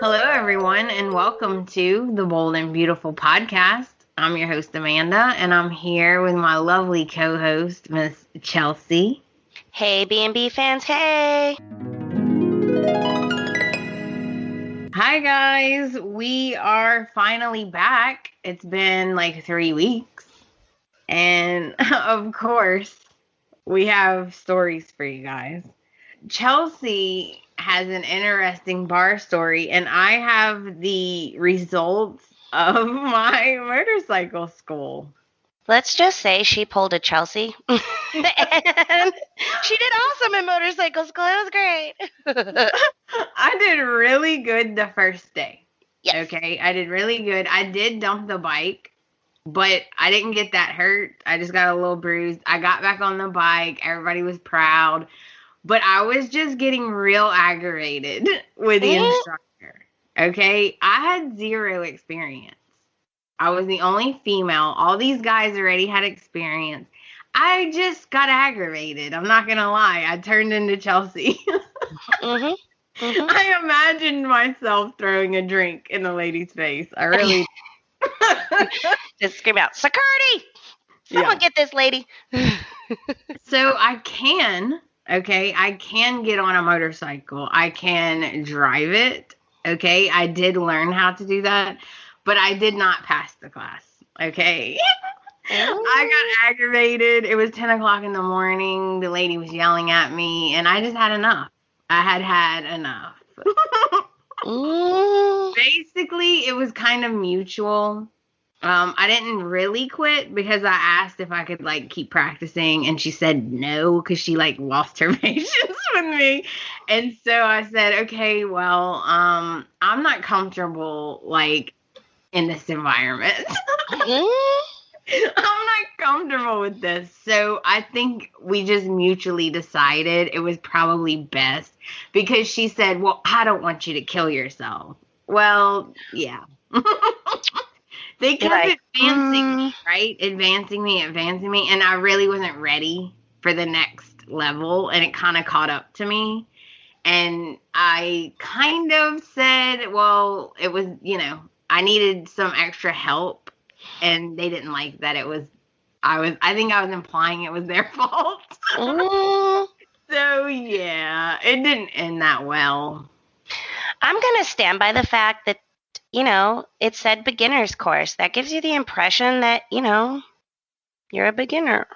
Hello, everyone, and welcome to the Bold and Beautiful podcast. I'm your host, Amanda, and I'm here with my lovely co-host, Miss Chelsea. Hey, B&B fans, hey! Hi, guys. We are finally back. It's been like 3 weeks. And of course, we have stories for you guys. Chelsea has an interesting bar story, and I have the results of my motorcycle school. Let's just say she pulled a Chelsea. And she did awesome in motorcycle school. It was great. I did really good the first day. Yes. Okay, I did really good. I did dump the bike, but I didn't get that hurt. I just got a little bruised. I got back on the bike. Everybody was proud. But I was just getting real aggravated with the instructor. Okay, I had zero experience. I was the only female. All these guys already had experience. I just got aggravated. I'm not going to lie. I turned into Chelsea. I imagined myself throwing a drink in the lady's face. I really just scream out, security! Someone get this lady. So I can get on a motorcycle. I can drive it. Okay, I did learn how to do that, but I did not pass the class. Okay. I got aggravated. It was 10 o'clock in the morning. The lady was yelling at me, and I just had enough. I had enough. Basically, it was kind of mutual. I didn't really quit because I asked if I could like keep practicing, and she said no because she like lost her patience with me. And so I said, okay, well, I'm not comfortable like in this environment. I'm not comfortable with this. So I think we just mutually decided it was probably best because she said, well, I don't want you to kill yourself. Well, yeah. They kept advancing me, right? Advancing me. And I really wasn't ready for the next level. And it kind of caught up to me. And I kind of said, well, it was, I needed some extra help. And they didn't like that I think I was implying it was their fault. So, yeah, it didn't end that well. I'm going to stand by the fact that, it said beginner's course. That gives you the impression that, you're a beginner.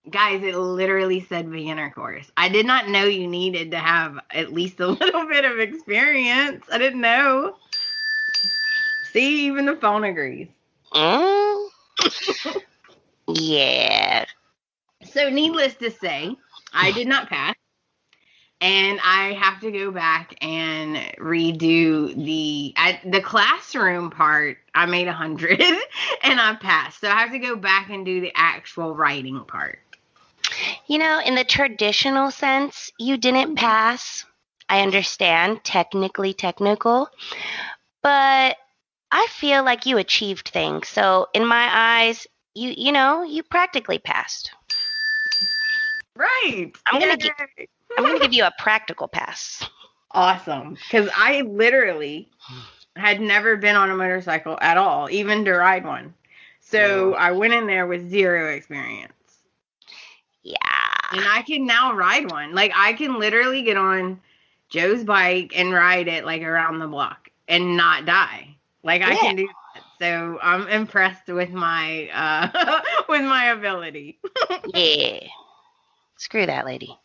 Guys, it literally said beginner course. I did not know you needed to have at least a little bit of experience. I didn't know. See, even the phone agrees. Yeah. So needless to say, I did not pass. And I have to go back and redo the classroom part. I made 100 and I passed. So I have to go back and do the actual writing part. In the traditional sense, you didn't pass. I understand, technical. But I feel like you achieved things. So in my eyes, you practically passed. Right. I'm going to give you a practical pass. Awesome. Because I literally had never been on a motorcycle at all, even to ride one. So I went in there with zero experience. Yeah. And I can now ride one. Like, I can literally get on Joe's bike and ride it, like, around the block and not die. Like, I can do that. So I'm impressed with my ability. Yeah. Screw that lady.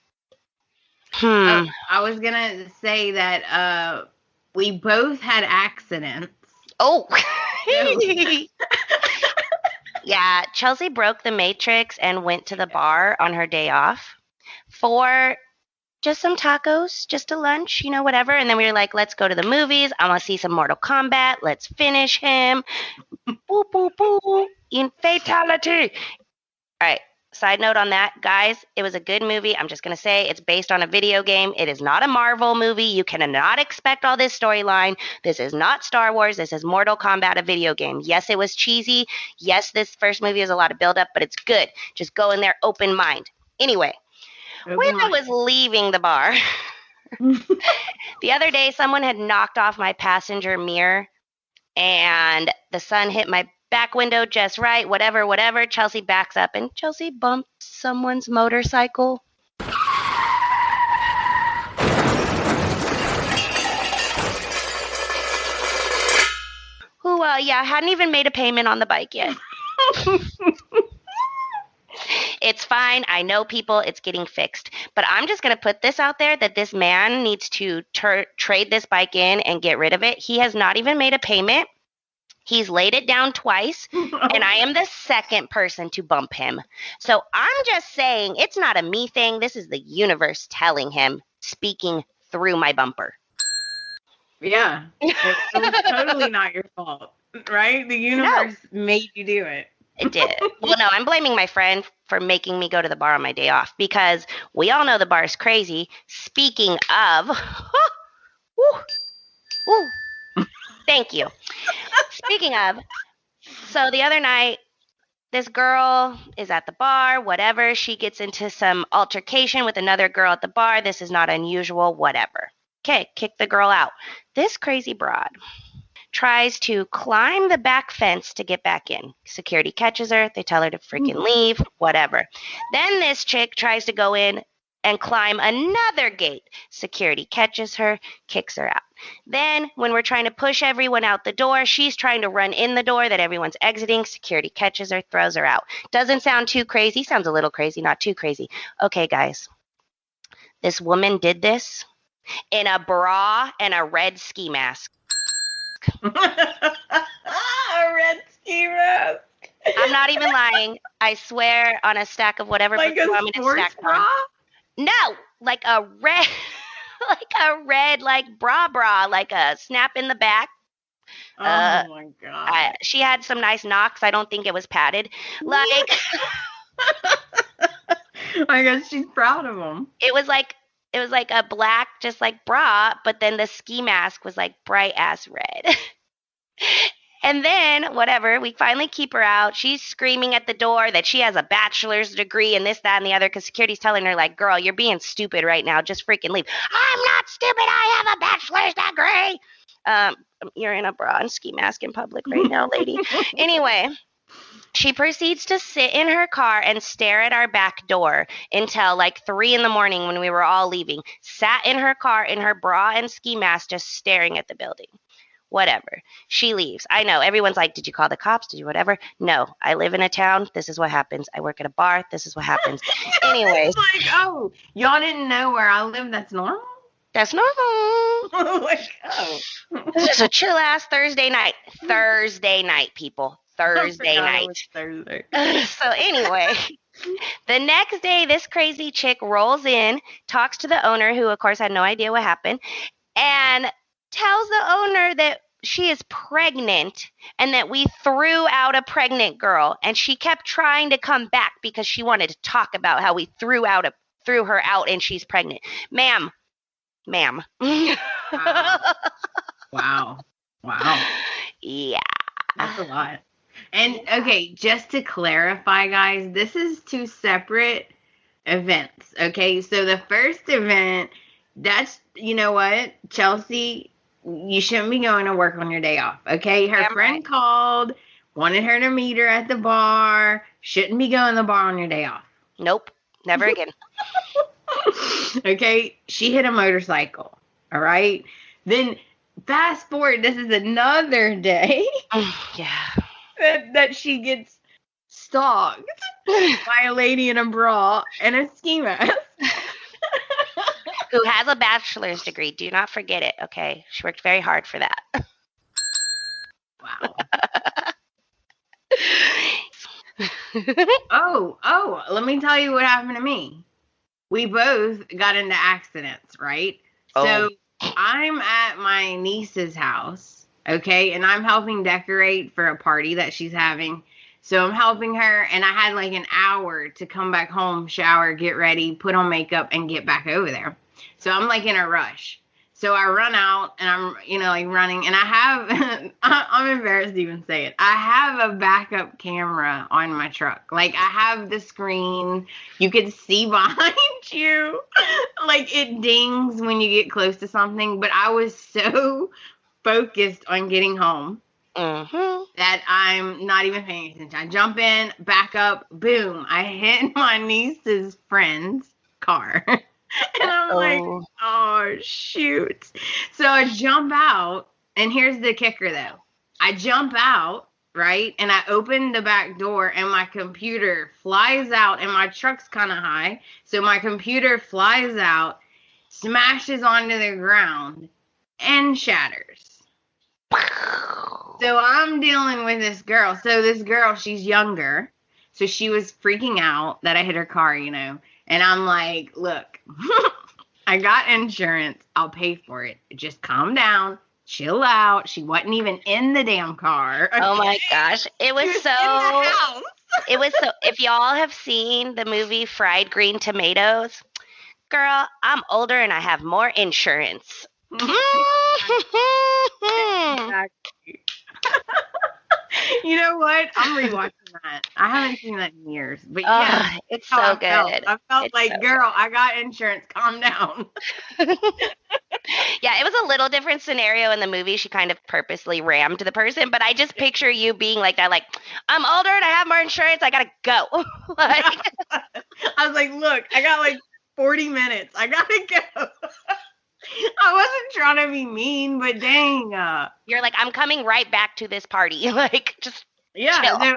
I was gonna say that we both had accidents. Oh. Yeah, Chelsea broke the matrix and went to the bar on her day off for just some tacos, just a lunch, whatever. And then we were like, let's go to the movies. I want to see some Mortal Kombat. Let's finish him. Boo, boo, boo. In fatality. All right. Side note on that, guys, it was a good movie. I'm just going to say it's based on a video game. It is not a Marvel movie. You cannot expect all this storyline. This is not Star Wars. This is Mortal Kombat, a video game. Yes, it was cheesy. Yes, this first movie has a lot of buildup, but it's good. Just go in there, open mind. Anyway, when I was leaving the bar, The other day, someone had knocked off my passenger mirror, and the sun hit my back window just right, whatever. Chelsea backs up, and Chelsea bumps someone's motorcycle. Who, hadn't even made a payment on the bike yet. It's fine. I know people. It's getting fixed. But I'm just going to put this out there that this man needs to trade this bike in and get rid of it. He has not even made a payment. He's laid it down twice, and I am the second person to bump him. So I'm just saying it's not a me thing. This is the universe telling him, speaking through my bumper. Yeah. It was totally not your fault, right? The universe made you do it. It did. Well, no, I'm blaming my friend for making me go to the bar on my day off because we all know the bar is crazy. Speaking of, thank you. Speaking of, so the other night, this girl is at the bar, whatever. She gets into some altercation with another girl at the bar. This is not unusual, whatever. Okay, kick the girl out. This crazy broad tries to climb the back fence to get back in. Security catches her. They tell her to freaking leave, whatever. Then this chick tries to go in and climb another gate. Security catches her, kicks her out. Then when we're trying to push everyone out the door, she's trying to run in the door that everyone's exiting. Security catches her, throws her out. Doesn't sound too crazy. Sounds a little crazy, not too crazy. Okay, guys. This woman did this in a bra and a red ski mask. A red ski mask. I'm not even lying. I swear on a stack of whatever. Like a sports bra? No, like a red, like bra, like a snap in the back. Oh my God. She had some nice knocks. I don't think it was padded. Like, I guess she's proud of them. It was like a black, just like bra, but then the ski mask was like bright ass red. And then, whatever, we finally keep her out. She's screaming at the door that she has a bachelor's degree and this, that, and the other because security's telling her, like, girl, you're being stupid right now. Just freaking leave. I'm not stupid. I have a bachelor's degree. You're in a bra and ski mask in public right now, lady. Anyway, she proceeds to sit in her car and stare at our back door until like 3 a.m. when we were all leaving. Sat in her car in her bra and ski mask just staring at the building. Whatever. She leaves. I know. Everyone's like, did you call the cops? Did you whatever? No. I live in a town. This is what happens. I work at a bar. This is what happens. Anyways. It's like, oh, y'all didn't know where I live. That's normal? That's normal. Like, oh. This is a chill-ass Thursday night. Thursday night, people. Thursday night. Thursday. So anyway, the next day, this crazy chick rolls in, talks to the owner, who, of course, had no idea what happened, and tells the owner that she is pregnant and that we threw out a pregnant girl. And she kept trying to come back because she wanted to talk about how we threw her out and she's pregnant. Ma'am. Wow. Yeah. That's a lot. And okay, just to clarify, guys, this is 2 separate events. Okay, so the first event, that's, you know what, Chelsea, you shouldn't be going to work on your day off. Okay, her friend called, wanted her to meet her at the bar. Shouldn't be going to the bar on your day off. Nope, never again. Okay, she hit a motorcycle. All right, then fast forward. This is another day. Yeah. That she gets stalked by a lady in a bra and a ski mask. Who has a bachelor's degree. Do not forget it, okay? She worked very hard for that. Wow. Oh, let me tell you what happened to me. We both got into accidents, right? Oh. So I'm at my niece's house, okay, and I'm helping decorate for a party that she's having. So I'm helping her, and I had like an hour to come back home, shower, get ready, put on makeup, and get back over there. So I'm like in a rush. So I run out and I'm, like running and I have, I'm embarrassed to even say it. I have a backup camera on my truck. Like I have the screen, you can see behind you. Like it dings when you get close to something. But I was so focused on getting home that I'm not even paying attention. I jump in, back up, boom. I hit my niece's friend's car. And I'm like, oh, shoot. So I jump out, and here's the kicker, though. I jump out, right, and I open the back door, and my computer flies out, and my truck's kind of high, so my computer flies out, smashes onto the ground, and shatters. So I'm dealing with this girl. So this girl, she's younger, so she was freaking out that I hit her car, And I'm like, look, I got insurance. I'll pay for it. Just calm down. Chill out. She wasn't even in the damn car. Okay? Oh my gosh. It was so, if y'all have seen the movie Fried Green Tomatoes, girl, I'm older and I have more insurance. Exactly. You know what? I'm rewatching that. I haven't seen that in years. But yeah, it's so good. I felt like, so girl, I got insurance. Calm down. Yeah, it was a little different scenario in the movie. She kind of purposely rammed the person, but I just picture you being like that, like, I'm older and I have more insurance. I gotta go. Like, I was like, look, I got like 40 minutes. I gotta go. I wasn't trying to be mean, but dang. You're like, I'm coming right back to this party. Like, just chill. No,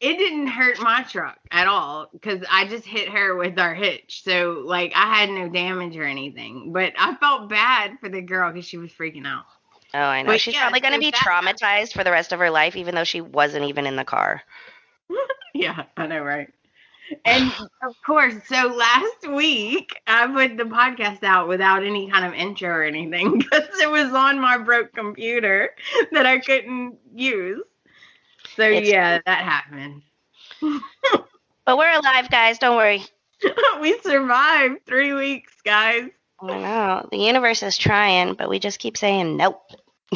it didn't hurt my truck at all because I just hit her with our hitch. So, like, I had no damage or anything. But I felt bad for the girl because she was freaking out. Oh, I know. But she's probably going to be traumatized for the rest of her life, even though she wasn't even in the car. Yeah, I know, right? And of course, so last week I put the podcast out without any kind of intro or anything because it was on my broke computer that I couldn't use. So yeah, that happened. But we're alive, guys. Don't worry. We survived 3 weeks, guys. I know. The universe is trying, but we just keep saying nope.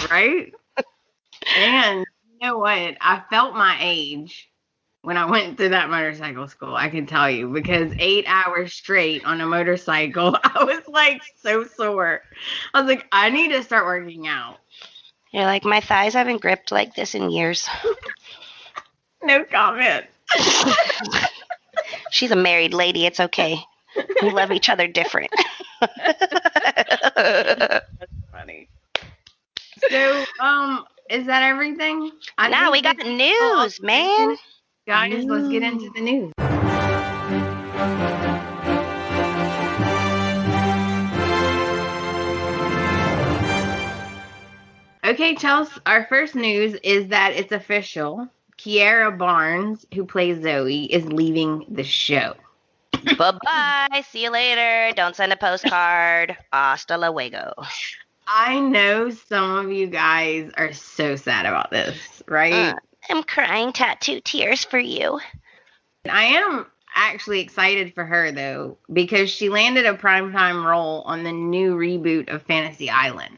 Right? And you know what? I felt my age when I went to that motorcycle school, I can tell you, because 8 hours straight on a motorcycle, I was like so sore. I was like, I need to start working out. You're like, my thighs haven't gripped like this in years. No comment. She's a married lady. It's okay. We love each other different. That's funny. So, is that everything? Now we got news, man. Guys, let's get into the news. Okay, Chelsea, our first news is that it's official. Kiara Barnes, who plays Zoe, is leaving the show. Bye-bye. See you later. Don't send a postcard. Hasta luego. I know some of you guys are so sad about this, right? I'm crying tattoo tears for you. I am actually excited for her, though, because she landed a primetime role on the new reboot of Fantasy Island.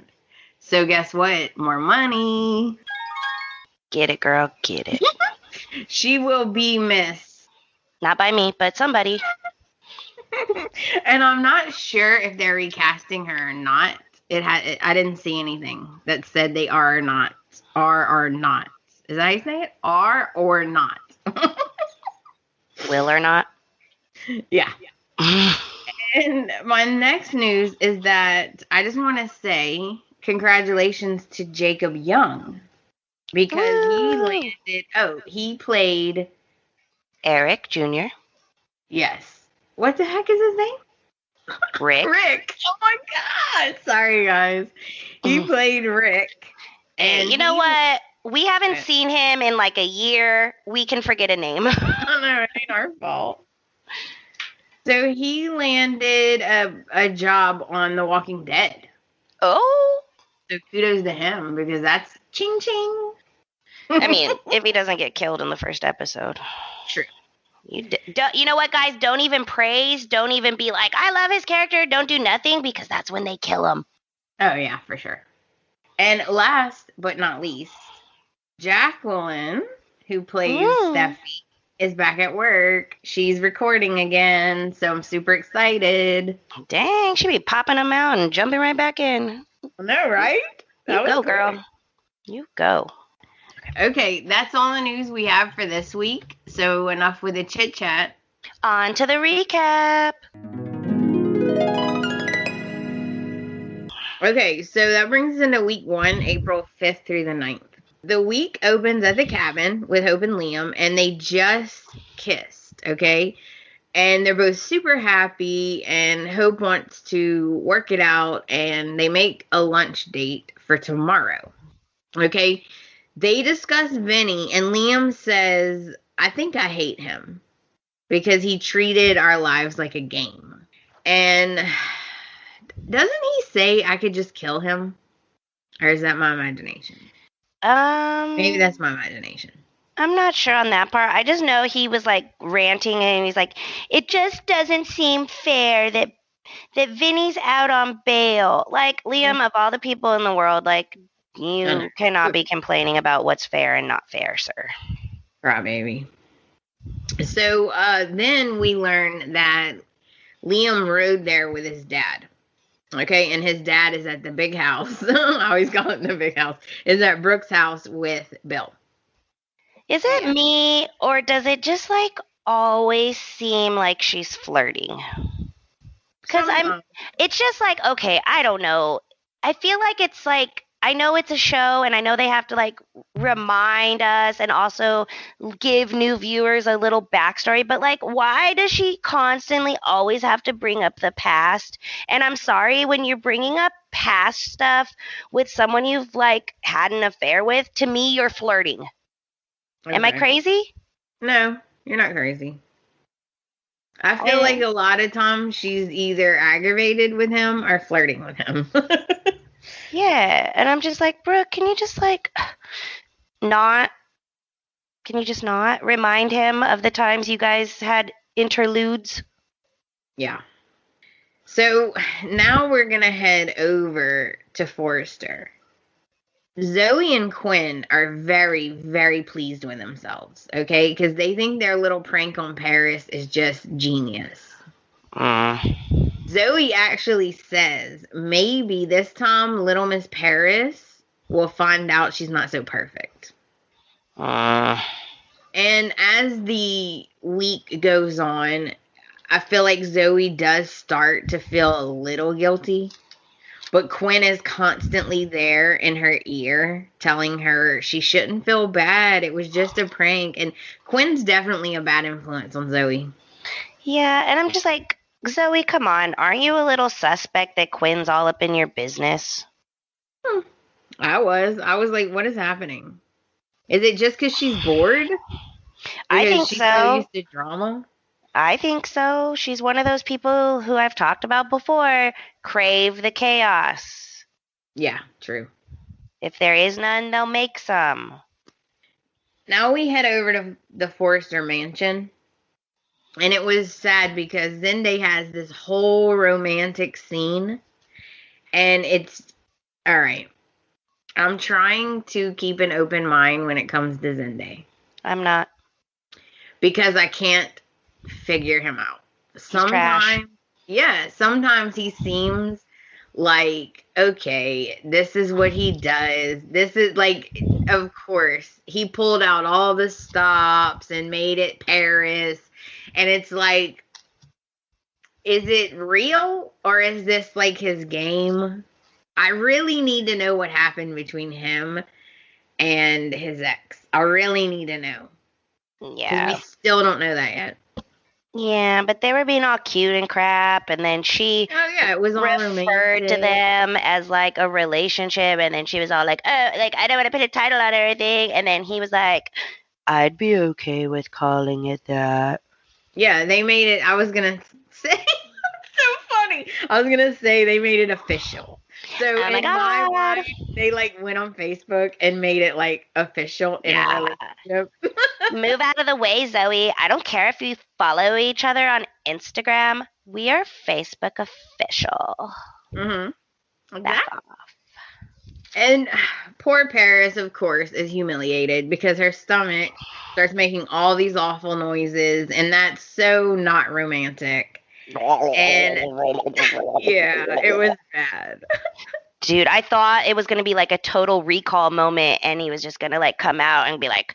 So guess what? More money. Get it, girl. Get it. She will be missed. Not by me, but somebody. And I'm not sure if they're recasting her or not. I didn't see anything that said they are or not. Are or not. Is that how you say it? Are or not. Will or not? Yeah. And my next news is that I just want to say congratulations to Jacob Young. Because he played Eric Jr. Yes. What the heck is his name? Rick. Rick. Oh my God. Sorry, guys. He played Rick. And you know what? We haven't seen him in like a year. We can forget a name. I know, it ain't our fault. So he landed a job on The Walking Dead. Oh. So kudos to him because that's ching ching. I mean, if he doesn't get killed in the first episode. True. You know what, guys? Don't even praise. Don't even be like, I love his character. Don't do nothing because that's when they kill him. Oh, yeah, for sure. And last but not least, Jacqueline, who plays Mm. Steffi, is back at work. She's recording again, so I'm super excited. Dang, she be popping them out and jumping right back in. I know, right? You That was go, quick. girl. You go. Okay, that's all the news we have for this week. So enough with the chit chat. On to the recap. Okay, so that brings us into week 1, April 5th through the 9th. The week opens at the cabin with Hope and Liam, and they just kissed, okay? And they're both super happy, and Hope wants to work it out, and they make a lunch date for tomorrow, okay? They discuss Vinny, and Liam says, I think I hate him because he treated our lives like a game. And doesn't he say I could just kill him? Or is that my imagination? Maybe that's my imagination. I'm not sure on that part. I just know he was like ranting and he's like, it just doesn't seem fair that Vinny's out on bail. Like, Liam, of all the people in the world, like, you cannot be complaining about what's fair and not fair, sir. Right, baby. So then we learn that Liam rode there with his dad. Okay, and his dad is at the big house. I always call it the big house. Is at Brooke's house with Bill. Is it me, or does it just like always seem like she's flirting? Because it's just like, okay, I don't know. I feel like it's like, I know it's a show and I know they have to like remind us and also give new viewers a little backstory, but like, why does she constantly always have to bring up the past? And I'm sorry, when you're bringing up past stuff with someone you've like had an affair with, to me, you're flirting. Okay. Am I crazy? No, you're not crazy. I feel like a lot of times she's either aggravated with him or flirting with him. Yeah, and I'm just like, Brooke, can you just like not remind him of the times you guys had interludes? Yeah. So now we're going to head over to Forrester. Zoe and Quinn are very, very pleased with themselves, okay? Because they think their little prank on Paris is just genius. Zoe actually says maybe this time little Miss Paris will find out she's not so perfect. And as the week goes on, I feel like Zoe does start to feel a little guilty. But Quinn is constantly there in her ear telling her she shouldn't feel bad. It was just a prank. And Quinn's definitely a bad influence on Zoe. Yeah, and I'm just like, Zoe, come on. Aren't you a little suspect that Quinn's all up in your business? I was like, what is happening? Is it just because she's bored? I think she's so. Used to drama? I think so. She's one of those people who I've talked about before, crave the chaos. Yeah, true. If there is none, they'll make some. Now we head over to the Forrester mansion. And it was sad because Zende has this whole romantic scene. And it's, all right. I'm trying to keep an open mind when it comes to Zende. I'm not. Because I can't figure him out. Sometimes he seems like, okay, this is what he does. This is like, of course, he pulled out all the stops and made it Paris. And it's like, is it real or is this like his game? I really need to know what happened between him and his ex. I really need to know. Yeah. We still don't know that yet. Yeah, but they were being all cute and crap, and then she it was all referred to them as like a relationship, and then she was all like, oh, like, I don't want to put a title on everything, and then he was like, I'd be okay with calling it that. Yeah, they made it, I was going to say, so funny. I was going to say they made it official. So oh my God. My mind, they like went on Facebook and made it like official in a relationship. Move out of the way, Zoe. I don't care if you follow each other on Instagram. We are Facebook official. Mm-hmm. Back off. And poor Paris, of course, is humiliated because her stomach starts making all these awful noises, and that's so not romantic. And yeah, it was bad. Dude, I thought it was going to be like a Total Recall moment, and he was just going to like come out and be like,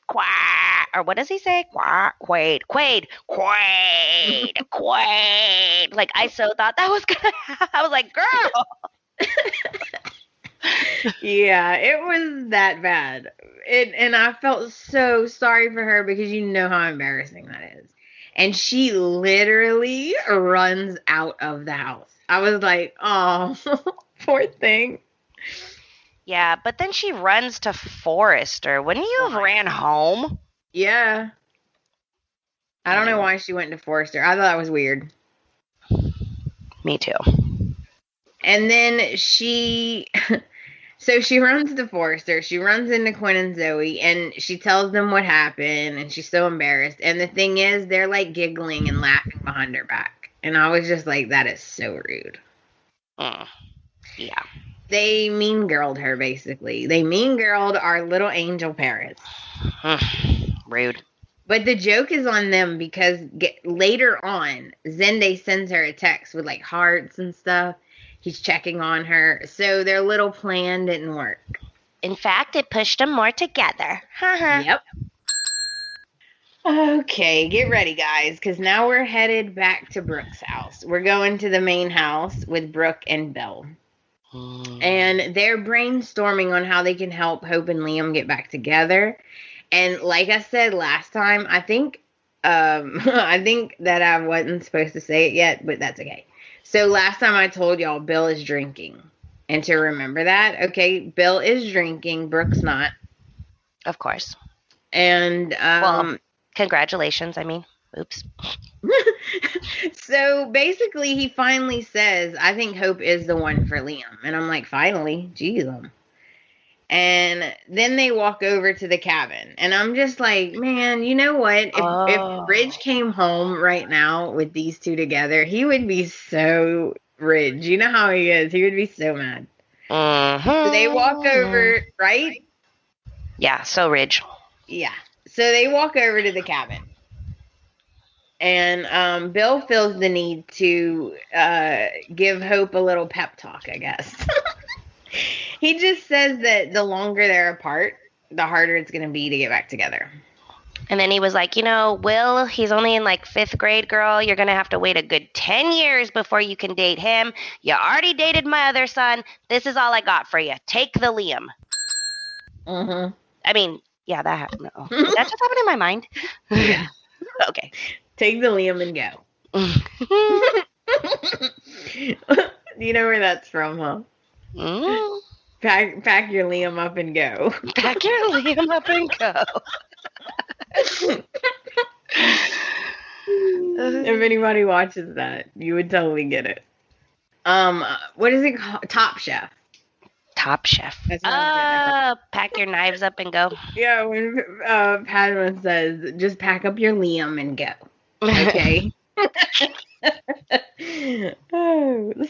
quack, or what does he say? Quack, Quaid, Quaid, Quaid, Quaid. Like, I so thought that was going to happen. I was like, girl. Yeah, it was that bad. And I felt so sorry for her because you know how embarrassing that is. And she literally runs out of the house. I was like, oh, poor thing. Yeah, but then she runs to Forrester. Wouldn't you have ran home? Yeah. I don't know why she went to Forrester. I thought that was weird. Me too. And then so she runs to Forrester. She runs into Quinn and Zoe, and she tells them what happened, and she's so embarrassed. And the thing is, they're like giggling and laughing behind her back. And I was just like, that is so rude. Yeah. They mean girled her, basically. They mean girled our little angel Paris. Rude. But the joke is on them because later on, Zende sends her a text with like hearts and stuff. He's checking on her. So their little plan didn't work. In fact, it pushed them more together. Yep. Okay, get ready, guys, because now we're headed back to Brooke's house. We're going to the main house with Brooke and Bill. And they're brainstorming on how they can help Hope and Liam get back together. And like I said last time, I think that I wasn't supposed to say it yet, but that's okay. So last time I told y'all Bill is drinking. And to remember that, okay, Bill is drinking, Brooke's not. Of course. And well, congratulations, I mean. Oops. So basically he finally says, I think Hope is the one for Liam. And I'm like, finally, jeez. And then they walk over to the cabin. And I'm just like, man, you know what? If Ridge came home right now with these two together, he would be so Ridge. You know how he is. He would be so mad. So they walk over, right? Yeah, so Ridge. Yeah. So they walk over to the cabin. And Bill feels the need to give Hope a little pep talk, I guess. He just says that the longer they're apart, the harder it's going to be to get back together. And then he was like, Will, he's only in like 5th grade, girl. You're going to have to wait a good 10 years before you can date him. You already dated my other son. This is all I got for you. Take the Liam. Mm-hmm. I mean, yeah, that happened. No. That just happened in my mind. Yeah. Okay. Take the Liam and go. You know where that's from, huh? Mm. Pack your Liam up and go. Pack your Liam up and go. If anybody watches that, you would totally get it. What is it called? Top Chef. Top Chef. Pack your knives up and go. Yeah, when Padma says, just pack up your Liam and go. Okay.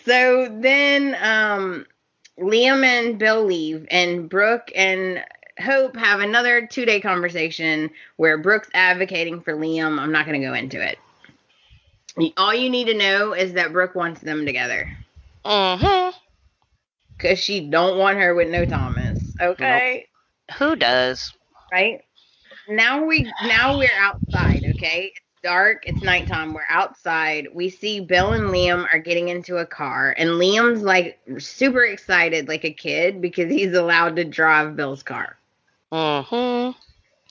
So then Liam and Bill leave, and Brooke and Hope have another 2-day conversation where Brooke's advocating for Liam. I'm not going to go into it. All you need to know is that Brooke wants them together. Mm-hmm. Because she don't want her with no Thomas. Okay? Nope. Who does? Right? Now we're outside, okay? It's dark. It's nighttime. We're outside. We see Bill and Liam are getting into a car. And Liam's like super excited like a kid because he's allowed to drive Bill's car. Mm-hmm.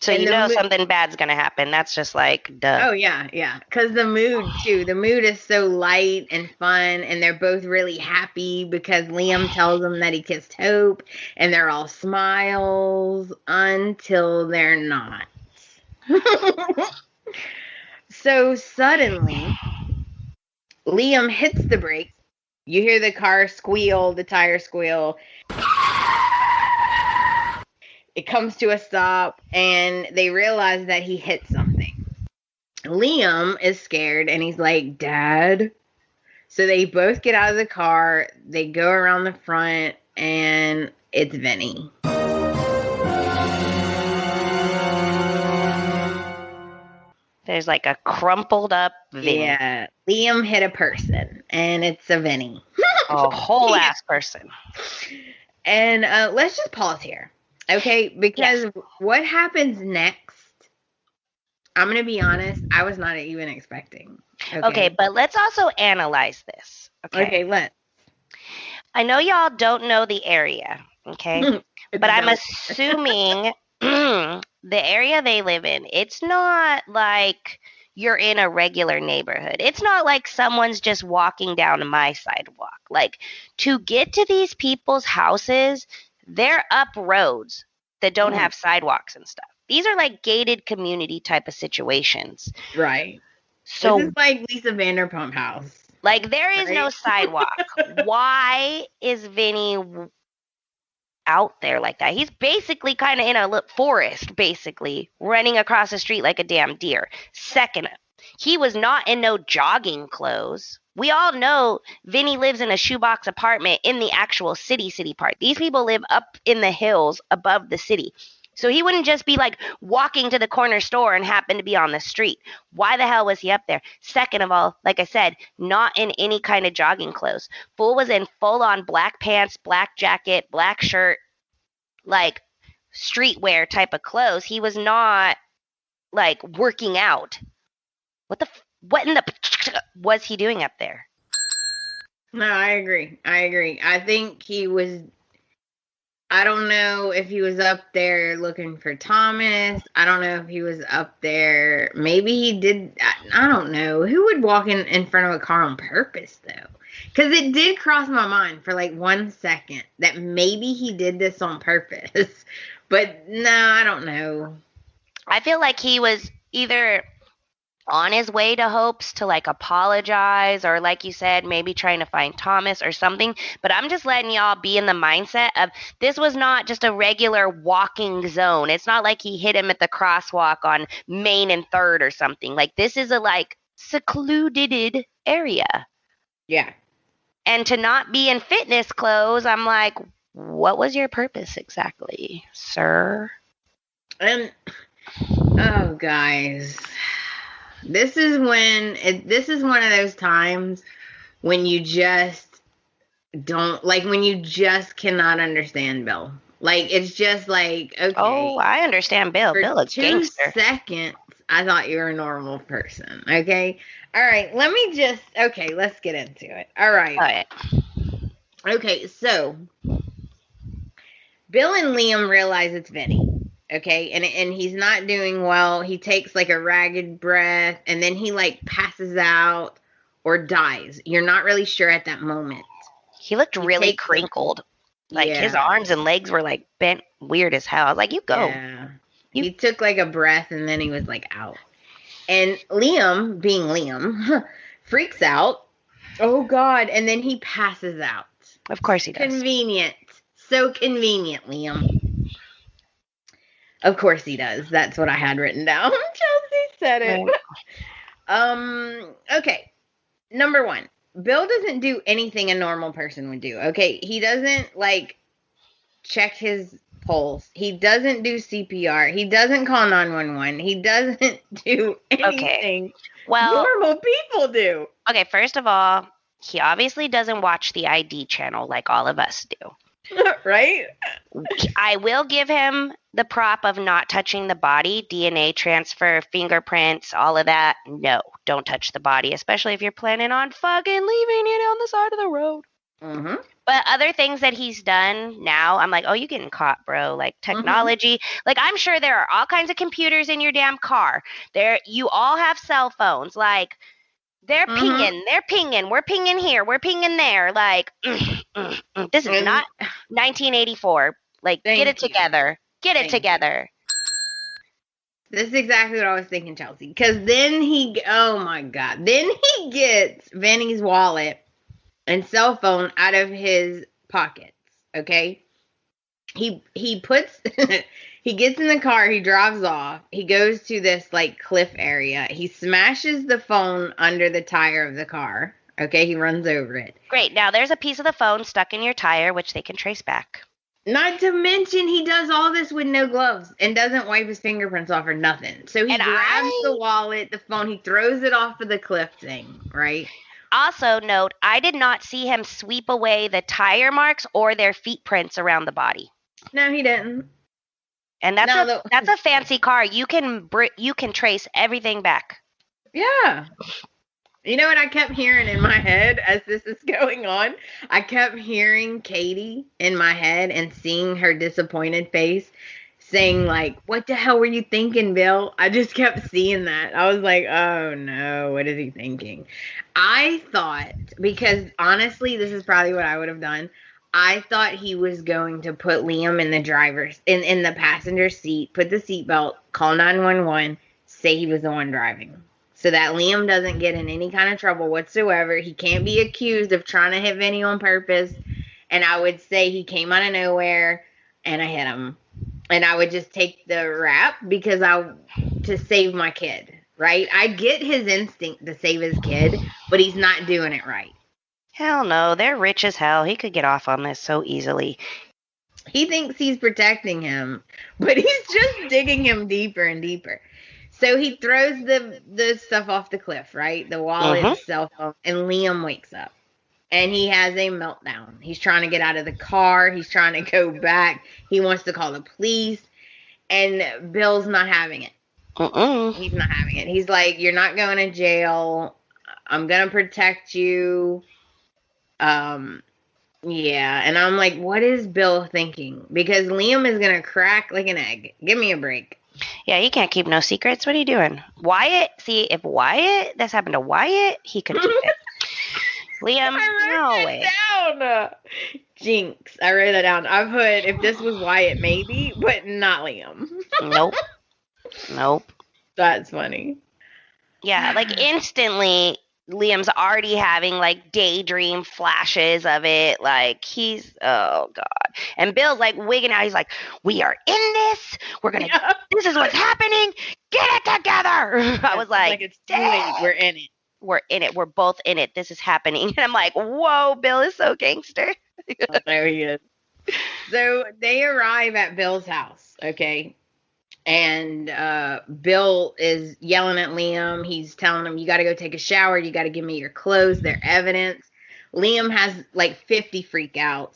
So and something bad's going to happen. That's just like, duh. Oh, yeah, yeah. Because the mood, too. The mood is so light and fun, and they're both really happy because Liam tells them that he kissed Hope, and they're all smiles until they're not. So suddenly, Liam hits the brakes. You hear the car squeal, the tire squeal. It comes to a stop, and they realize that he hit something. Liam is scared, and he's like, Dad? So they both get out of the car. They go around the front, and it's Vinny. There's like a crumpled up Vinny. Yeah. Liam hit a person, and it's a Vinny. A whole ass person. And let's just pause here. Okay? Because what happens next, I'm going to be honest, I was not even expecting. Okay, but let's also analyze this. Okay, let's. I know y'all don't know the area, okay? But I'm assuming the area they live in, it's not like you're in a regular neighborhood. It's not like someone's just walking down my sidewalk. Like, to get to these people's houses, they're up roads that don't have sidewalks and stuff. These are like gated community type of situations. Right. So this is like Lisa Vanderpump House. Like, there is no sidewalk. Why is Vinny out there like that? He's basically kind of in a forest, basically, running across the street like a damn deer. Second, he was not in no jogging clothes. We all know Vinny lives in a shoebox apartment in the actual city part. These people live up in the hills above the city. So he wouldn't just be like walking to the corner store and happen to be on the street. Why the hell was he up there? Second of all, like I said, not in any kind of jogging clothes. Fool was in full-on black pants, black jacket, black shirt, like streetwear type of clothes. He was not like working out. What in the was he doing up there? No, I agree. I think he was. I don't know if he was up there looking for Thomas. I don't know if he was up there. Maybe he did. I don't know. Who would walk in front of a car on purpose, though? Because it did cross my mind for like 1 second that maybe he did this on purpose. But no, I don't know. I feel like he was either on his way to Hope's to like apologize, or like you said, maybe trying to find Thomas or something. But I'm just letting y'all be in the mindset of this was not just a regular walking zone. It's not like he hit him at the crosswalk on Main and 3rd or something. Like, this is a like secluded area. Yeah. And to not be in fitness clothes, I'm like, what was your purpose exactly, sir? And oh, guys. This is one of those times when you just don't, like, when you just cannot understand Bill. Like, it's just like, okay. Oh, I understand Bill. Bill is gangster. 2 seconds, I thought you were a normal person. Okay? All right, let's get into it. All right. Okay, so Bill and Liam realize it's Vinny. Okay, and he's not doing well. He takes like a ragged breath, and then he like passes out or dies. You're not really sure at that moment. He looked really crinkled. Like, his arms and legs were like bent weird as hell. I was like, you go. Yeah. He took like a breath, and then he was like out. And Liam, being Liam, freaks out. Oh, God. And then he passes out. Of course he does. Convenient. So convenient, Liam. Of course he does. That's what I had written down. Chelsea said it. Okay. Number 1. Bill doesn't do anything a normal person would do. Okay. He doesn't like check his pulse. He doesn't do CPR. He doesn't call 911. He doesn't do anything normal people do. Okay. First of all, he obviously doesn't watch the ID channel like all of us do. Right? I will give him the prop of not touching the body, DNA transfer, fingerprints, all of that. No, don't touch the body, especially if you're planning on fucking leaving it on the side of the road. Mm-hmm. But other things that he's done now, I'm like, oh, you getting caught, bro. Like, technology. Mm-hmm. Like, I'm sure there are all kinds of computers in your damn car. You all have cell phones. Like, they're pinging, we're pinging here, we're pinging there. Like, this is not 1984. Like, get it together. Get it together. This is exactly what I was thinking, Chelsea. Because then oh my God. Then he gets Vinny's wallet and cell phone out of his pockets. Okay? He puts... He gets in the car, he drives off, he goes to this, like, cliff area. He smashes the phone under the tire of the car, Okay, he runs over it. Great. Now there's a piece of the phone stuck in your tire, which they can trace back. Not to mention, he does all this with no gloves and doesn't wipe his fingerprints off or nothing. So he grabs the wallet, the phone, he throws it off of the cliff thing, right? Also, note, I did not see him sweep away the tire marks or their feet prints around the body. No, he didn't. And that's a fancy car. You can trace everything back. Yeah. You know what I kept hearing in my head as this is going on? I kept hearing Katie in my head and seeing her disappointed face saying like, what the hell were you thinking, Bill? I just kept seeing that. I was like, oh no, what is he thinking? I thought, because honestly, this is probably what I would have done. I thought he was going to put Liam in the driver's, in the passenger seat, put the seatbelt, call 911, say he was the one driving. So that Liam doesn't get in any kind of trouble whatsoever. He can't be accused of trying to hit Vinny on purpose. And I would say he came out of nowhere and I hit him. And I would just take the rap because to save my kid, right? I get his instinct to save his kid, but he's not doing it right. Hell no, they're rich as hell. He could get off on this so easily. He thinks he's protecting him, but he's just digging him deeper and deeper. So he throws the stuff off the cliff, right? The wallet, the cell phone, and Liam wakes up. And he has a meltdown. He's trying to get out of the car. He's trying to go back. He wants to call the police. And Bill's not having it. He's not having it. He's like, you're not going to jail. I'm going to protect you. Yeah. And I'm like, what is Bill thinking? Because Liam is going to crack like an egg. Give me a break. Yeah, he can't keep no secrets. What are you doing? Wyatt, see, if this happened to Wyatt, he could keep it. Liam, no way. Down. Jinx. I wrote that down. I put, if this was Wyatt, maybe, but not Liam. Nope. That's funny. Yeah, like instantly, Liam's already having like daydream flashes of it. Like oh God. And Bill's like wigging out. He's like, we are in this. This is what's happening. Get it together. I was like it's too late. We're in it. We're in it. We're both in it. This is happening. And I'm like, whoa, Bill is so gangster. There he is. So they arrive at Bill's house, okay? And Bill is yelling at Liam. He's telling him, you got to go take a shower. You got to give me your clothes. They're evidence. Liam has like 50 freakouts.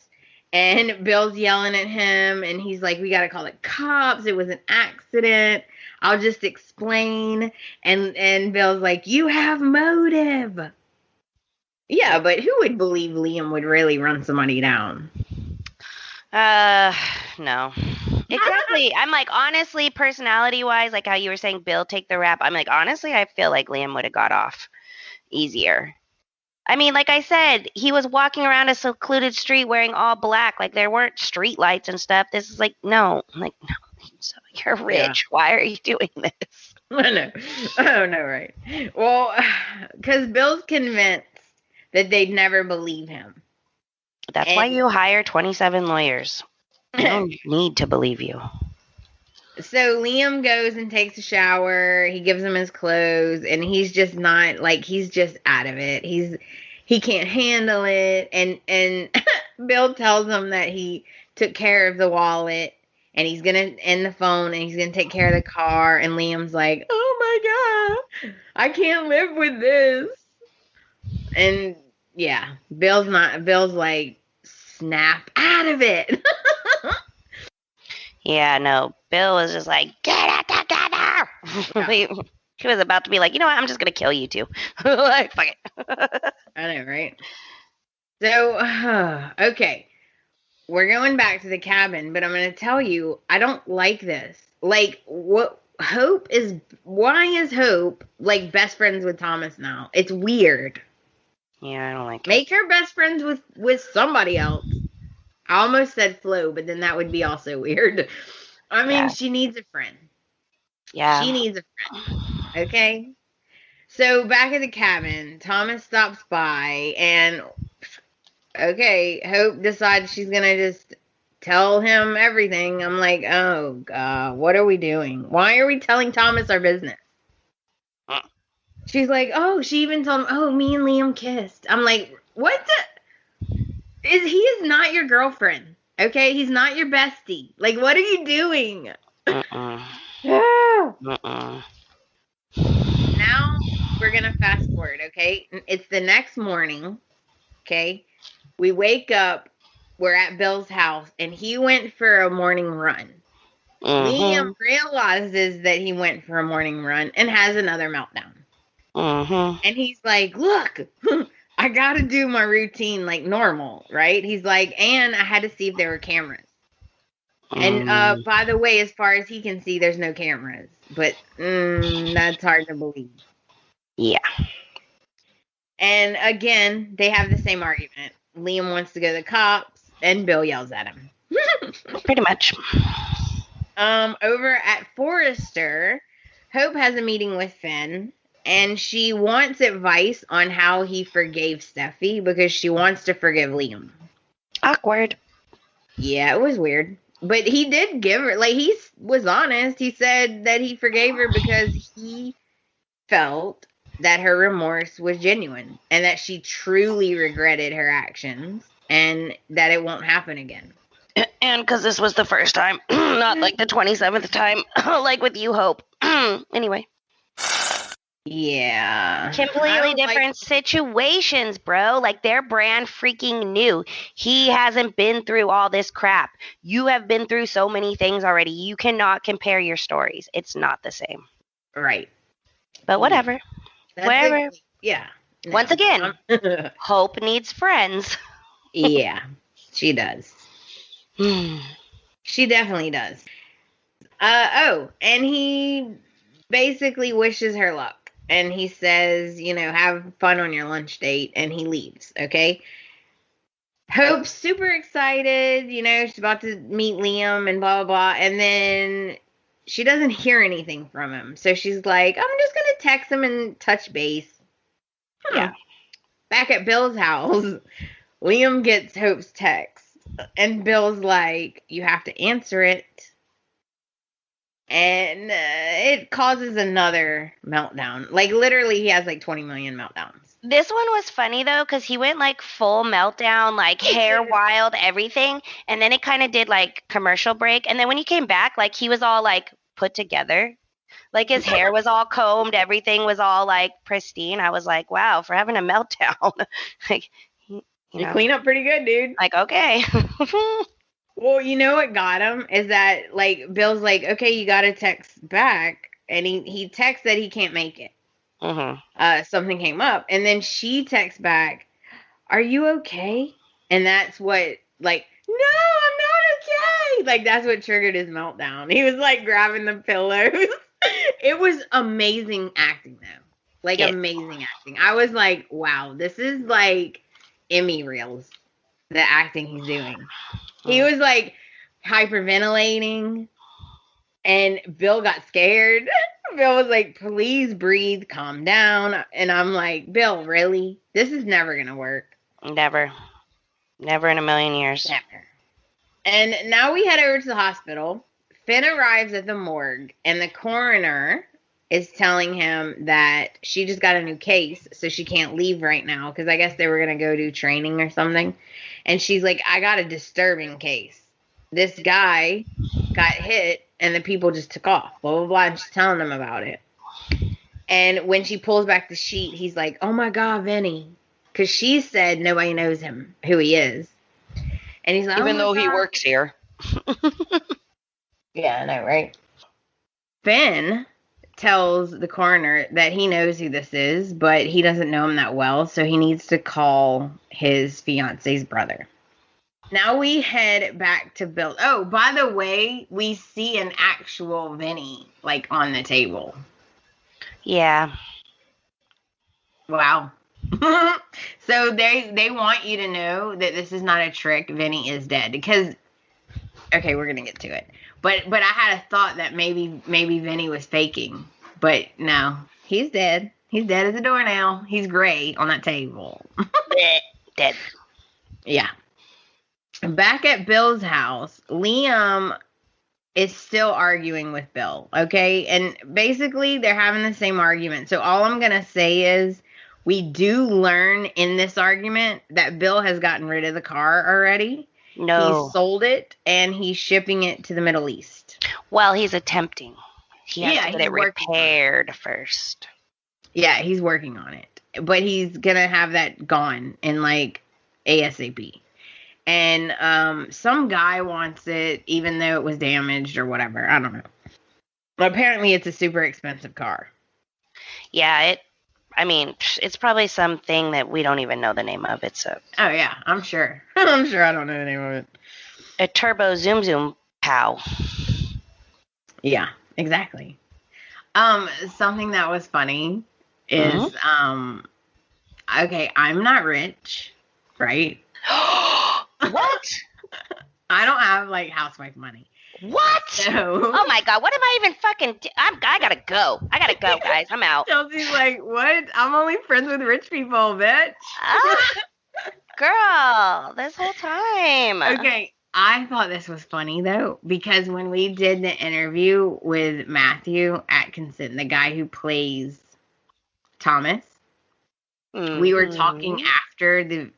And Bill's yelling at him. And he's like, we got to call the cops. It was an accident. I'll just explain. And Bill's like, you have motive. Yeah, but who would believe Liam would really run somebody down? No. Exactly. I'm like, honestly, personality-wise, like how you were saying, Bill, take the rap. I'm like, honestly, I feel like Liam would have got off easier. I mean, like I said, he was walking around a secluded street wearing all black. Like, there weren't street lights and stuff. This is like, no. I'm like, no, so you're rich. Yeah. Why are you doing this? I know. Oh, no, right. Well, because Bill's convinced that they'd never believe him. That's why you hire 27 lawyers. I don't need to believe you. So Liam goes and takes a shower. He gives him his clothes, and he's just not like he's just out of it. He can't handle it, and Bill tells him that he took care of the wallet, and he's gonna end the phone, and he's gonna take care of the car. And Liam's like, "Oh my God, I can't live with this." And yeah, Bill's like, snap out of it. Yeah, no. Bill was just like, get it together. Yeah. He was about to be like, you know what? I'm just going to kill you two. Like, fuck it. I know, right? So, okay. We're going back to the cabin, but I'm going to tell you, I don't like this. Like, why is Hope, like, best friends with Thomas now? It's weird. Yeah, I don't like it. Make her best friends with somebody else. I almost said Flo, but then that would be also weird. I mean, She needs a friend. Yeah. She needs a friend. Okay? So, back at the cabin, Thomas stops by, and, okay, Hope decides she's going to just tell him everything. I'm like, oh, God, what are we doing? Why are we telling Thomas our business? She's like, oh, she even told him, oh, me and Liam kissed. I'm like, what he is not your girlfriend. Okay, he's not your bestie. Like, what are you doing? Mm-mm. Yeah. Mm-mm. Now we're gonna fast forward, okay? It's the next morning, okay? We wake up, we're at Bill's house, and he went for a morning run. Liam Mm-hmm. realizes that he went for a morning run and has another meltdown. Mm-hmm. And he's like, look, I gotta do my routine like normal, right? He's like, and I had to see if there were cameras. And Mm. by the way, as far as he can see, there's no cameras. But that's hard to believe. Yeah. And again, they have the same argument. Liam wants to go to the cops, and Bill yells at him. Pretty much. Over at Forrester, Hope has a meeting with Finn, and she wants advice on how he forgave Steffi because she wants to forgive Liam. Awkward. Yeah, it was weird. But he did give her, like, he was honest. He said that he forgave her because he felt that her remorse was genuine and that she truly regretted her actions and that it won't happen again. And because this was the first time, not like the 27th time, like with you, Hope. Anyway. Yeah. Completely different situations, bro. Like, they're brand freaking new. He hasn't been through all this crap. You have been through so many things already. You cannot compare your stories. It's not the same. Right. But whatever. Whatever. Yeah. No. Once again, Hope needs friends. Yeah, she does. She definitely does. Oh, and he basically wishes her luck. And he says, have fun on your lunch date. And he leaves, okay? Hope's super excited. She's about to meet Liam and blah, blah, blah. And then she doesn't hear anything from him. So she's like, I'm just going to text him and touch base. Yeah. Back at Bill's house, Liam gets Hope's text. And Bill's like, you have to answer it. And it causes another meltdown. Like, literally, he has like 20 million meltdowns. This one was funny, though, because he went like full meltdown, like hair wild, everything. And then it kind of did like commercial break. And then when he came back, like he was all like put together. Like his hair was all combed. Everything was all like pristine. I was like, wow, for having a meltdown. Like, you clean up pretty good, dude. Like, okay. Well, you know what got him is that, like, Bill's like, okay, you got to text back. And he texts that he can't make it. Something came up. And then she texts back, are you okay? And that's what, like, no, I'm not okay. Like, that's what triggered his meltdown. He was, like, grabbing the pillows. It was amazing acting, though. Like, amazing acting. I was like, wow, this is, like, Emmy reels, the acting he's doing. He was like hyperventilating, and Bill got scared. Bill was like, please breathe, calm down. And I'm like, Bill, really? This is never going to work. Never. Never in a million years. Never. And now we head over to the hospital. Finn arrives at the morgue, and the coroner is telling him that she just got a new case, so she can't leave right now, because I guess they were going to go do training or something. And she's like, I got a disturbing case. This guy got hit, and the people just took off, blah, blah, blah, and she's telling them about it. And when she pulls back the sheet, he's like, oh, my God, Vinny. Because she said nobody knows him, who he is. And he's like, even though he works here. Yeah, I know, right? Finn tells the coroner that he knows who this is, but he doesn't know him that well, so he needs to call his fiance's brother. Now we head back to Bill. Oh, by the way, we see an actual Vinny, like, on the table. Yeah. Wow. So they want you to know that this is not a trick. Vinny is dead. Because, okay, we're going to get to it. But I had a thought that maybe Vinny was faking. But no, he's dead. He's dead as a doornail. He's gray on that table. Dead. Yeah. Back at Bill's house, Liam is still arguing with Bill, okay? And basically, they're having the same argument. So all I'm going to say is we do learn in this argument that Bill has gotten rid of the car already. No. He's sold it, and he's shipping it to the Middle East. Well, he's attempting. He has to he's get it working on repaired first. Yeah, he's working on it. But he's going to have that gone in, like, ASAP. And some guy wants it even though it was damaged or whatever. I don't know. Apparently, it's a super expensive car. Yeah, it's probably something that we don't even know the name of. Oh, yeah, I'm sure. I'm sure I don't know the name of it. A turbo zoom zoom pow. Yeah, exactly. Something that was funny is, okay, I'm not rich, right? What? I don't have, like, housewife money. What? So, oh my God! What am I even fucking? I gotta go. Guys. I'm out. Chelsea's like, what? I'm only friends with rich people, bitch. Girl, this whole time. Okay, I thought this was funny though, because when we did the interview with Matthew Atkinson, the guy who plays Thomas, we were talking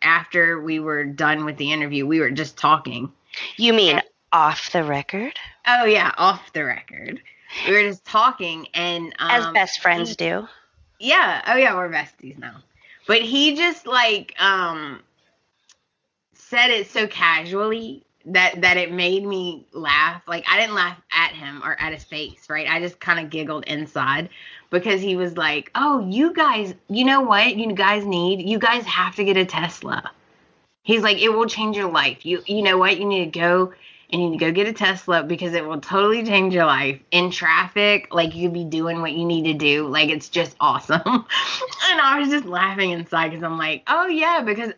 after we were done with the interview. We were just talking. You mean off the record? Oh yeah, off the record. We were just talking, and as best friends do. Yeah. Oh yeah, we're besties now. But he just like said it so casually that it made me laugh. Like, I didn't laugh at him or at his face, right? I just kind of giggled inside because he was like, oh, you guys, you know what you guys need? You guys have to get a Tesla. He's like, it will change your life. You know what? You need to go get a Tesla because it will totally change your life. In traffic, like, you'll be doing what you need to do. Like, it's just awesome. And I was just laughing inside because I'm like, oh, yeah, because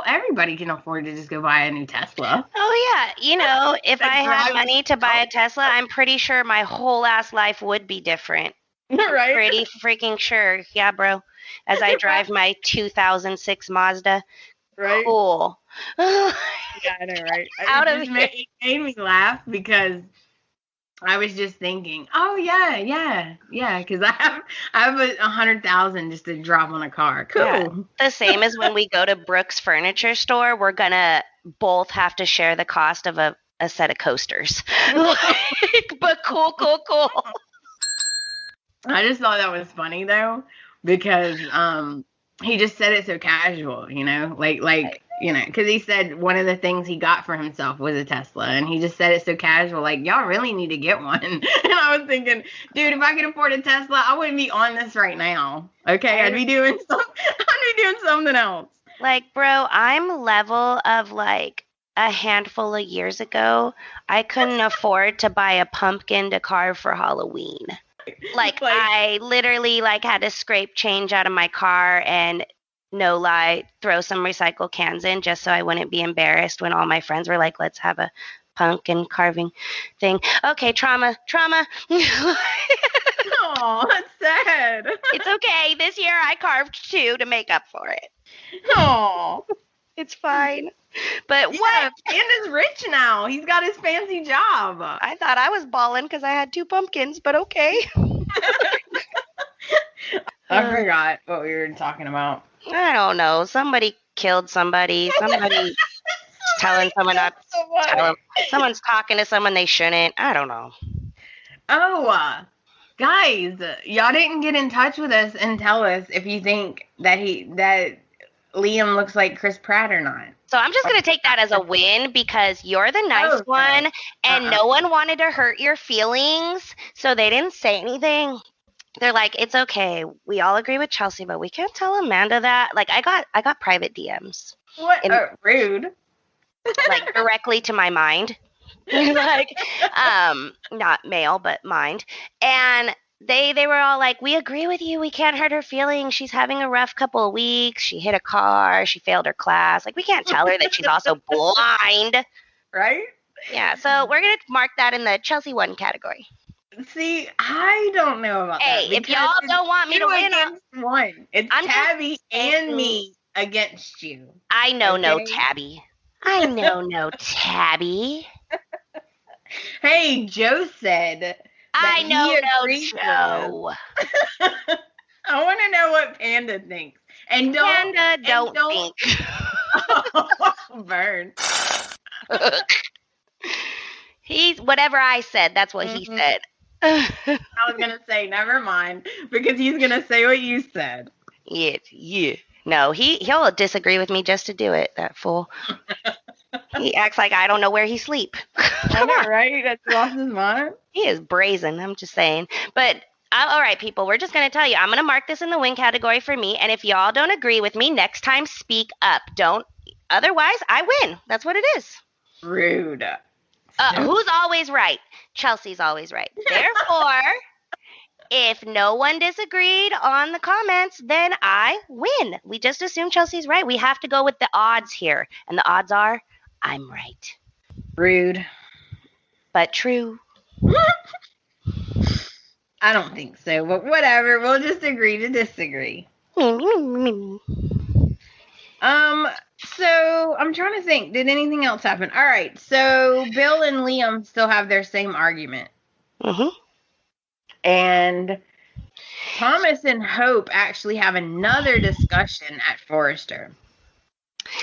everybody can afford to just go buy a new Tesla. Oh, yeah. You know, if I had money to buy a Tesla, I'm pretty sure my whole ass life would be different. Right? Pretty freaking sure. Yeah, bro. As I drive my 2006 Mazda. Right? Cool. Yeah, I know, right? It made me laugh because I was just thinking, oh yeah, because I have 100,000 just to drop on a car. Cool. Yeah. The same as when we go to Brooks Furniture Store, we're gonna both have to share the cost of a set of coasters. But cool. I just thought that was funny though, because he just said it so casual, you know, like you know, because he said one of the things he got for himself was a Tesla, and he just said it so casual, like, y'all really need to get one. And I was thinking, dude, if I could afford a Tesla, I wouldn't be on this right now. Okay, I'd be doing something else. Like, bro, I'm level of like a handful of years ago. I couldn't afford to buy a pumpkin to carve for Halloween. Like I literally like had to scrape change out of my car and, no lie, throw some recycle cans in just so I wouldn't be embarrassed when all my friends were like, let's have a pumpkin carving thing. Okay, trauma. Oh, that's sad. It's okay. This year I carved 2 to make up for it. Oh, it's fine. But yeah, what? Panda's rich now. He's got his fancy job. I thought I was balling because I had 2 pumpkins, but okay. I forgot what we were talking about. I don't know. Somebody killed somebody. Somebody telling someone not to tell them. Someone's talking to someone they shouldn't. I don't know. Oh, guys, y'all didn't get in touch with us and tell us if you think that Liam looks like Chris Pratt or not. So I'm just going to take that as a win because you're the nice one and no one wanted to hurt your feelings, so they didn't say anything. They're like, it's okay. We all agree with Chelsea, but we can't tell Amanda that. Like, I got private DMs. What? Rude. Like, directly to my mind. Like, not male, but mind. And they were all like, we agree with you. We can't hurt her feelings. She's having a rough couple of weeks. She hit a car. She failed her class. Like, we can't tell her that she's also blind. Right? Yeah, so we're going to mark that in the Chelsea 1 category. See, I don't know about that. Hey, if y'all don't want me to win, one. It's Tabby and me against you. I know, okay? No Tabby. I know, no Tabby. Hey, Joe said that I know he no agrees with us. Joe. I want to know what Panda thinks. And Panda don't don't think. burn. He's whatever I said, that's what he Mhm. said. I was gonna say never mind because he's gonna say what you said. Yeah. No, he'll disagree with me just to do it, that fool. He acts like I don't know where he sleep. I know, right? That's lost his mind. He is brazen, I'm just saying. But all right, people, we're just going to tell you. I'm going to mark this in the win category for me. And if y'all don't agree with me, next time speak up. Don't. Otherwise, I win. That's what it is. Rude. Who's always right? Chelsea's always right. Therefore, if no one disagreed on the comments, then I win. We just assume Chelsea's right. We have to go with the odds here. And the odds are I'm right. Rude. But true. I don't think so, but whatever. We'll just agree to disagree. So I'm trying to think. Did anything else happen? All right. So Bill and Liam still have their same argument. Mm-hmm. And Thomas and Hope actually have another discussion at Forrester.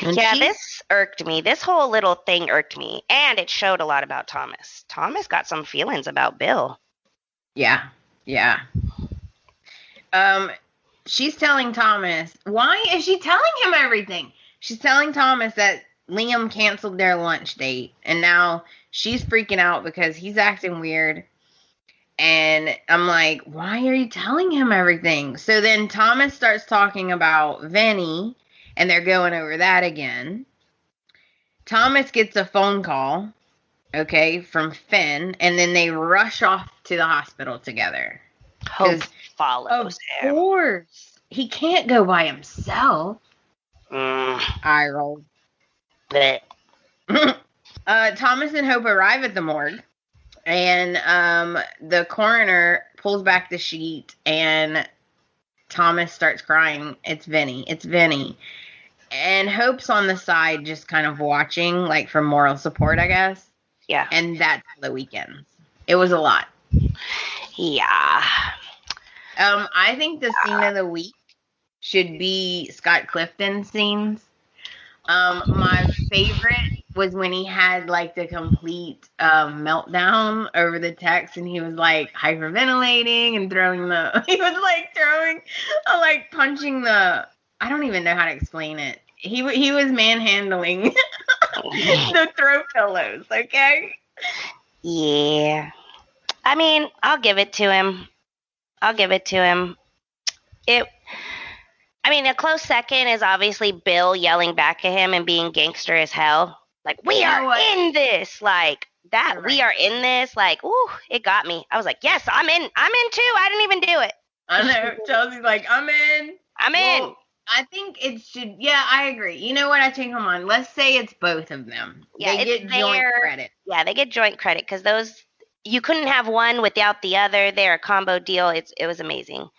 And yeah, this irked me. This whole little thing irked me. And it showed a lot about Thomas. Thomas got some feelings about Bill. Yeah. She's telling Thomas, why is she telling him everything? She's telling Thomas that Liam canceled their lunch date, and now she's freaking out because he's acting weird. And I'm like, why are you telling him everything? So then Thomas starts talking about Vinny, and they're going over that again. Thomas gets a phone call, okay, from Finn, and then they rush off to the hospital together. Hope follows him. Of course. He can't go by himself. Eye roll. Thomas and Hope arrive at the morgue, and the coroner pulls back the sheet, and Thomas starts crying. It's Vinny. And Hope's on the side just kind of watching, like for moral support, I guess. Yeah. And that's the weekend. It was a lot. Yeah. I think the scene of the week should be Scott Clifton's scenes. My favorite was when he had like the complete meltdown over the text, and he was like hyperventilating and punching the, I don't even know how to explain it. He was manhandling the throw pillows, okay? Yeah. I mean, I'll give it to him. A close second is obviously Bill yelling back at him and being gangster as hell. Like, we are in this. Like, that, right. We are in this. Like, ooh, it got me. I was like, yes, I'm in. I'm in too. I didn't even do it. I know. Chelsea's like, I'm in. In. I think it should. Yeah, I agree. You know what? I changed my mind. Let's say it's both of them. Yeah, they get joint credit. Yeah, they get joint credit because those, you couldn't have one without the other. They're a combo deal. It was amazing.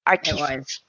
It was.